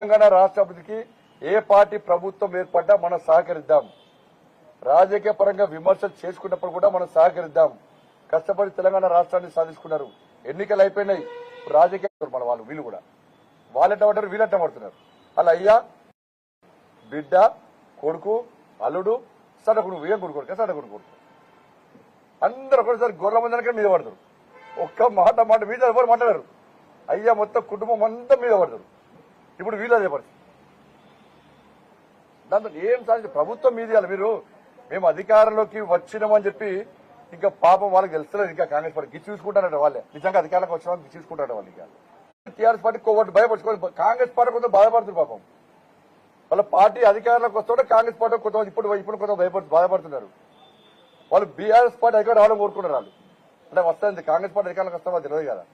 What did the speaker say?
తెలంగాణ రాష్ట్ర అభివృద్ధికి ఏ పార్టీ ప్రభుత్వం ఏర్పడ్డా మనం సహకరిద్దాం. రాజకీయ పరంగా విమర్శలు చేసుకున్నప్పుడు కూడా మనం సహకరిద్దాం. కష్టపడి తెలంగాణ రాష్ట్రాన్ని సాధించుకున్నారు. ఎన్నికలు అయిపోయినాయి. రాజకీయ మన వాళ్ళు వీళ్ళు కూడా వాళ్ళెట్ట పడ్డారు, వీళ్ళెట్ట పడుతున్నారు. అలా అయ్యా బిడ్డ కొడుకు అల్లుడు సడకుడు ఏం కొడుకోడు సడకుడు కొడుకు అందరూ ఒకటిసారి గొర్రెల మందనకే మీద పడతారు. ఒక్క మాట మీద ఎవరు మాట్లాడారు. అయ్యా మొత్తం కుటుంబం అంతా మీద పడతారు. ఇప్పుడు వీళ్ళదే పరిస్థితి. దాంతో ఏం సాధించారు ప్రభుత్వం మీది. మీరు మేము అధికారంలోకి వచ్చినామని చెప్పి ఇంకా పాపం వాళ్ళకి తెలుస్తలేదు. ఇంకా కాంగ్రెస్ పార్టీ గిచ్చి చూసుకుంటారట వాళ్ళే. నిజంగా అధికారంలోకి వచ్చిన గిచ్చి చూసుకుంటారట వాళ్ళు. ఇంకా టీఆర్ఎస్ పార్టీ కోవట్టు భయపడుచుకోవాలి. కాంగ్రెస్ పార్టీ కొంత బాధపడుతున్నారు పాపం. వాళ్ళ పార్టీ అధికారంలోకి వస్తుంటే కాంగ్రెస్ పార్టీ కొంత ఇప్పుడు కొంత బాధపడుతున్నారు. వాళ్ళు బీఆర్ఎస్ పార్టీ అధికారం రావడం కోరుకున్నారు. వాళ్ళు అంటే వస్తుంది కాంగ్రెస్ పార్టీ అధికారంలోకి వస్తామో తెలియదు కదా.